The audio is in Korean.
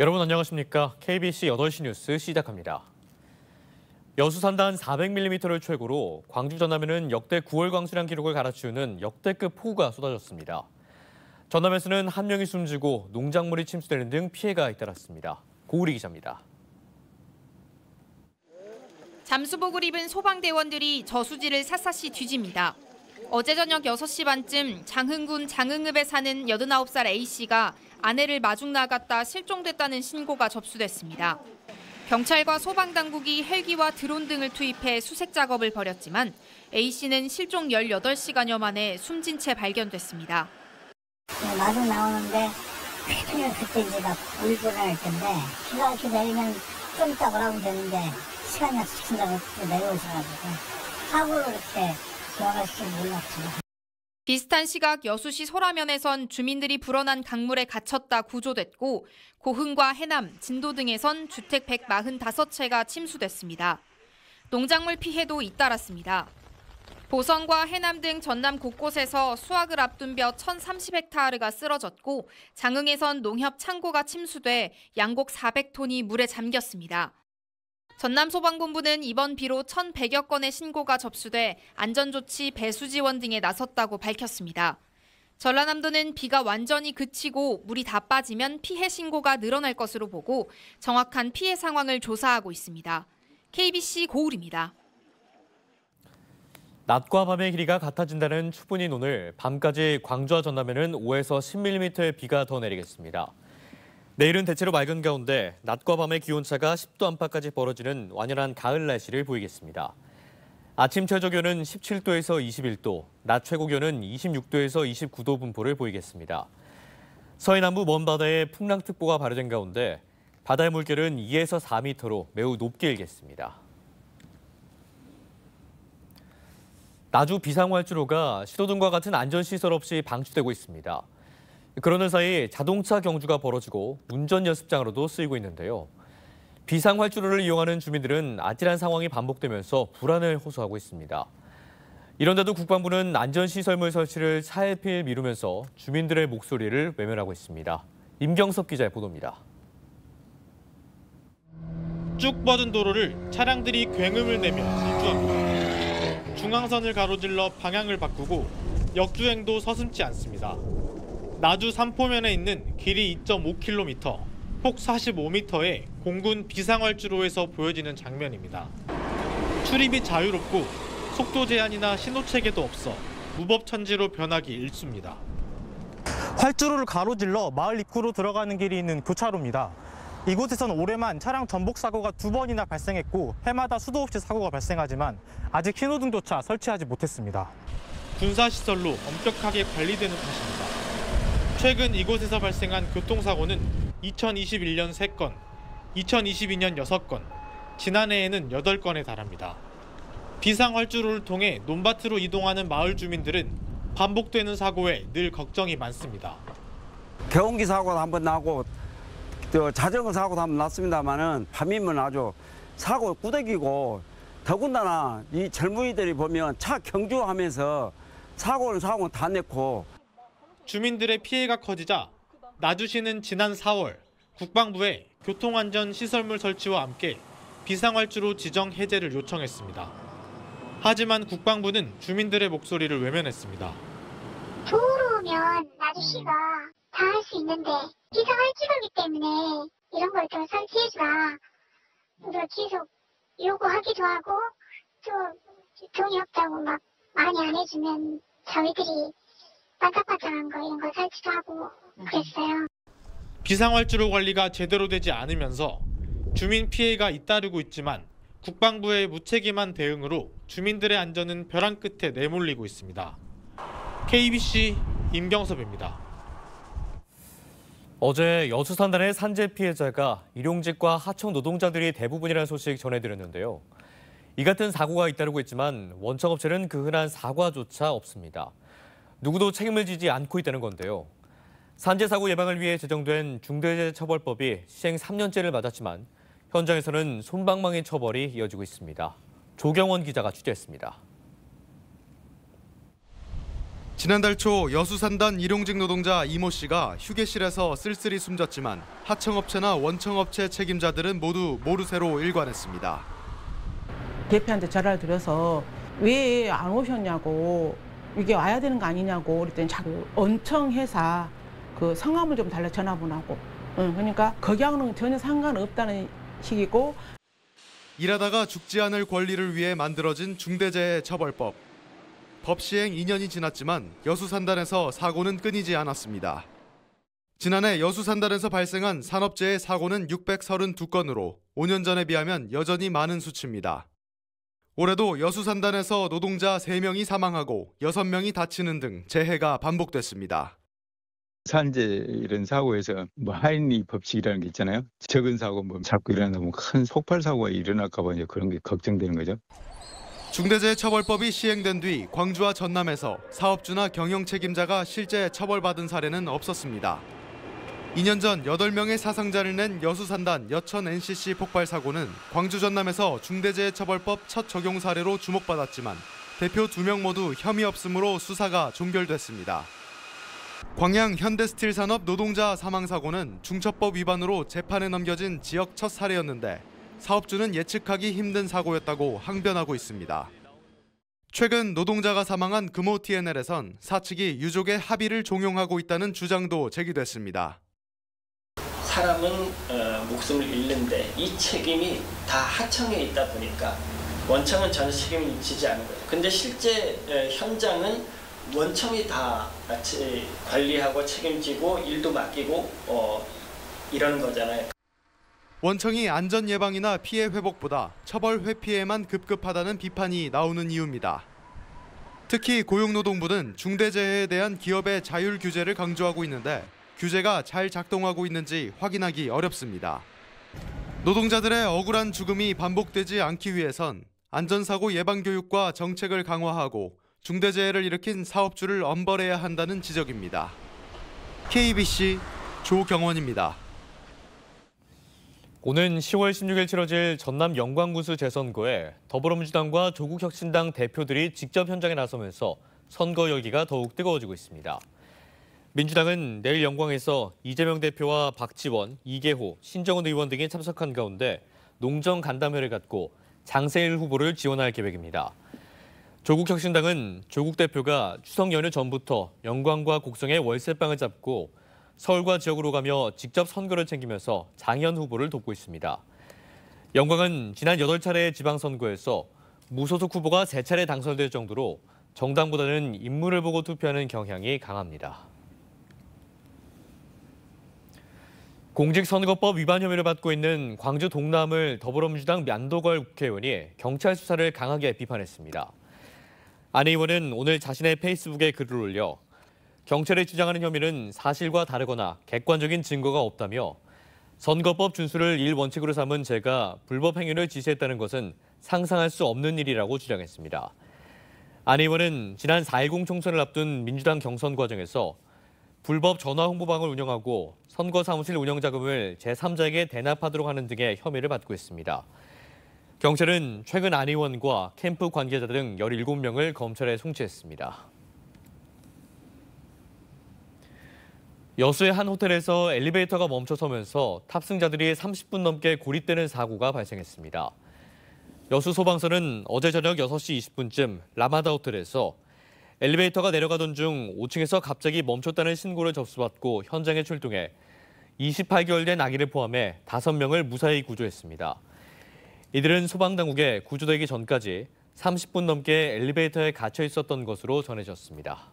여러분 안녕하십니까? KBC 8시 뉴스 시작합니다. 여수 산단 400mm를 최고로 광주 전남에는 역대 9월 광수량 기록을 갈아치우는 역대급 폭우가 쏟아졌습니다. 전남에서는 한 명이 숨지고 농작물이 침수되는 등 피해가 잇따랐습니다. 고우리 기자입니다. 잠수복을 입은 소방대원들이 저수지를 샅샅이 뒤집니다. 어제 저녁 6시 반쯤 장흥군 장흥읍에 사는 89살 A씨가 아내를 마중 나갔다 실종됐다는 신고가 접수됐습니다. 경찰과 소방당국이 헬기와 드론 등을 투입해 수색 작업을 벌였지만 A씨는 실종 18시간여 만에 숨진 채 발견됐습니다. 마중 나오는데 그때 이제 막 울고 날 텐데 비가 이렇게 내리면 좀 이따 오라고 되는데 시간이 약속한다고 내려오셔가지고 사고로 이렇게 돌아가실 줄 몰랐죠. 비슷한 시각 여수시 소라면에선 주민들이 불어난 강물에 갇혔다 구조됐고 고흥과 해남, 진도 등에선 주택 145채가 침수됐습니다. 농작물 피해도 잇따랐습니다. 보성과 해남 등 전남 곳곳에서 수확을 앞둔 벼 1,030헥타르가 쓰러졌고 장흥에선 농협 창고가 침수돼 양곡 400톤이 물에 잠겼습니다. 전남소방본부는 이번 비로 1,100여 건의 신고가 접수돼 안전조치 배수 지원 등에 나섰다고 밝혔습니다. 전라남도는 비가 완전히 그치고 물이 다 빠지면 피해 신고가 늘어날 것으로 보고 정확한 피해 상황을 조사하고 있습니다. KBC 고울입니다. 낮과 밤의 길이가 같아진다는 추분인 오늘 밤까지 광주와 전남에는 5에서 10mm의 비가 더 내리겠습니다. 내일은 대체로 맑은 가운데 낮과 밤의 기온차가 10도 안팎까지 벌어지는 완연한 가을 날씨를 보이겠습니다. 아침 최저기온은 17도에서 21도, 낮 최고기온은 26도에서 29도 분포를 보이겠습니다. 서해 남부 먼 바다에 풍랑특보가 발효된 가운데 바다의 물결은 2에서 4m로 매우 높게 일겠습니다. 나주 비상활주로가 신호등과 같은 안전시설 없이 방치되고 있습니다. 그러는 사이 자동차 경주가 벌어지고 운전 연습장으로도 쓰이고 있는데요. 비상활주로를 이용하는 주민들은 아찔한 상황이 반복되면서 불안을 호소하고 있습니다. 이런데도 국방부는 안전시설물 설치를 차일피일 미루면서 주민들의 목소리를 외면하고 있습니다. 임경섭 기자의 보도입니다. 쭉 뻗은 도로를 차량들이 굉음을 내며 질주합니다. 중앙선을 가로질러 방향을 바꾸고 역주행도 서슴지 않습니다. 나주 삼포면에 있는 길이 2.5km, 폭 45m의 공군 비상활주로에서 보여지는 장면입니다. 출입이 자유롭고 속도 제한이나 신호체계도 없어 무법천지로 변하기 일쑤입니다. 활주로를 가로질러 마을 입구로 들어가는 길이 있는 교차로입니다. 이곳에서는 올해만 차량 전복 사고가 2번이나 발생했고 해마다 수도 없이 사고가 발생하지만 아직 신호등조차 설치하지 못했습니다. 군사시설로 엄격하게 관리되는 탓입니다. 최근 이곳에서 발생한 교통사고는 2021년 3건, 2022년 6건, 지난해에는 8건에 달합니다. 비상활주로를 통해 논밭으로 이동하는 마을 주민들은 반복되는 사고에 늘 걱정이 많습니다. 경운기 사고도 한번 나고 자전거 사고도 한번 났습니다만은 밤이면 아주 사고 꾸덕이고 더군다나 이 젊은이들이 보면 차 경주하면서 사고는 다 냈고 주민들의 피해가 커지자 나주시는 지난 4월 국방부에 교통안전시설물 설치와 함께 비상활주로 지정 해제를 요청했습니다. 하지만 국방부는 주민들의 목소리를 외면했습니다. 도로면 나주시가 다 할 수 있는데 비상활주로이기 때문에 이런 걸 좀 설치해주라. 우리가 계속 요구하기도 하고 또 돈이 없다고 막 많이 안 해주면 저희들이 반짝반짝한 거 이런 거 설치도 하고 그랬어요. 비상활주로 관리가 제대로 되지 않으면서 주민 피해가 잇따르고 있지만 국방부의 무책임한 대응으로 주민들의 안전은 벼랑 끝에 내몰리고 있습니다. KBC 임경섭입니다. 어제 여수 산단의 산재 피해자가 일용직과 하청 노동자들이 대부분이라는 소식 전해드렸는데요. 이 같은 사고가 잇따르고 있지만 원청업체는 그 흔한 사과조차 없습니다. 누구도 책임을 지지 않고 있다는 건데요. 산재 사고 예방을 위해 제정된 중대재해처벌법이 시행 3년째를 맞았지만 현장에서는 솜방망이 처벌이 이어지고 있습니다. 조경원 기자가 취재했습니다. 지난달 초 여수산단 일용직 노동자 이모 씨가 휴게실에서 쓸쓸히 숨졌지만 하청업체나 원청업체 책임자들은 모두 모르쇠로 일관했습니다. 대표한테 전화를 드려서 왜 안 오셨냐고, 이게 와야 되는 거 아니냐고 그랬더니 자꾸 원청 회사 그 성함을 좀 달라 전화번호하고. 그러니까 거기하고는 전혀 상관없다는 식이고. 일하다가 죽지 않을 권리를 위해 만들어진 중대재해처벌법. 법 시행 2년이 지났지만 여수산단에서 사고는 끊이지 않았습니다. 지난해 여수산단에서 발생한 산업재해 사고는 632건으로 5년 전에 비하면 여전히 많은 수치입니다. 올해도 여수산단에서 노동자 3명이 사망하고 6명이 다치는 등 재해가 반복됐습니다. 산재 이런 사고에서 하인리 법칙이라는 게 있잖아요. 적은 사고 자꾸 일어나면 큰 폭발 사고가 일어날까 봐 그런 게 걱정되는 거죠. 중대재해처벌법이 시행된 뒤 광주와 전남에서 사업주나 경영 책임자가 실제 처벌받은 사례는 없었습니다. 2년 전 8명의 사상자를 낸 여수산단 여천 NCC 폭발 사고는 광주 전남에서 중대재해처벌법 첫 적용 사례로 주목받았지만 대표 2명 모두 혐의 없음으로 수사가 종결됐습니다. 광양 현대스틸산업 노동자 사망 사고는 중처법 위반으로 재판에 넘겨진 지역 첫 사례였는데 사업주는 예측하기 힘든 사고였다고 항변하고 있습니다. 최근 노동자가 사망한 금호 TNL에선 사측이 유족의 합의를 종용하고 있다는 주장도 제기됐습니다. 사람은 목숨을 잃는데 이 책임이 다 하청에 있다 보니까 원청은 전혀 책임을 지지 않은 거예요. 근데 실제 현장은 원청이 다 관리하고 책임지고 일도 맡기고 이러는 거잖아요. 원청이 안전 예방이나 피해 회복보다 처벌 회피에만 급급하다는 비판이 나오는 이유입니다. 특히 고용노동부는 중대재해에 대한 기업의 자율 규제를 강조하고 있는데 규제가 잘 작동하고 있는지 확인하기 어렵습니다. 노동자들의 억울한 죽음이 반복되지 않기 위해선 안전사고 예방 교육과 정책을 강화하고 중대재해를 일으킨 사업주를 엄벌해야 한다는 지적입니다. KBC 조경원입니다. 오는 10월 16일 치러질 전남 영광군수 재선거에 더불어민주당과 조국혁신당 대표들이 직접 현장에 나서면서 선거 열기가 더욱 뜨거워지고 있습니다. 민주당은 내일 영광에서 이재명 대표와 박지원, 이계호, 신정은 의원 등이 참석한 가운데 농정 간담회를 갖고 장세일 후보를 지원할 계획입니다. 조국혁신당은 조국 대표가 추석 연휴 전부터 영광과 곡성에 월세방을 잡고 서울과 지역으로 가며 직접 선거를 챙기면서 장현 후보를 돕고 있습니다. 영광은 지난 8차례의 지방선거에서 무소속 후보가 3차례 당선될 정도로 정당보다는 인물을 보고 투표하는 경향이 강합니다. 공직선거법 위반 혐의를 받고 있는 광주 동남을 더불어민주당 만도걸 국회의원이 경찰 수사를 강하게 비판했습니다. 안 의원은 오늘 자신의 페이스북에 글을 올려 경찰이 주장하는 혐의는 사실과 다르거나 객관적인 증거가 없다며 선거법 준수를 일원칙으로 삼은 제가 불법 행위를 지시했다는 것은 상상할 수 없는 일이라고 주장했습니다. 안 의원은 지난 4.10 총선을 앞둔 민주당 경선 과정에서 불법 전화 홍보방을 운영하고 선거사무실 운영자금을 제3자에게 대납하도록 하는 등의 혐의를 받고 있습니다. 경찰은 최근 안 의원과 캠프 관계자 등 17명을 검찰에 송치했습니다. 여수의 한 호텔에서 엘리베이터가 멈춰서면서 탑승자들이 30분 넘게 고립되는 사고가 발생했습니다. 여수 소방서는 어제 저녁 6시 20분쯤 라마다 호텔에서 엘리베이터가 내려가던 중 5층에서 갑자기 멈췄다는 신고를 접수받고 현장에 출동해 28개월 된 아기를 포함해 5명을 무사히 구조했습니다. 이들은 소방당국에 구조되기 전까지 30분 넘게 엘리베이터에 갇혀 있었던 것으로 전해졌습니다.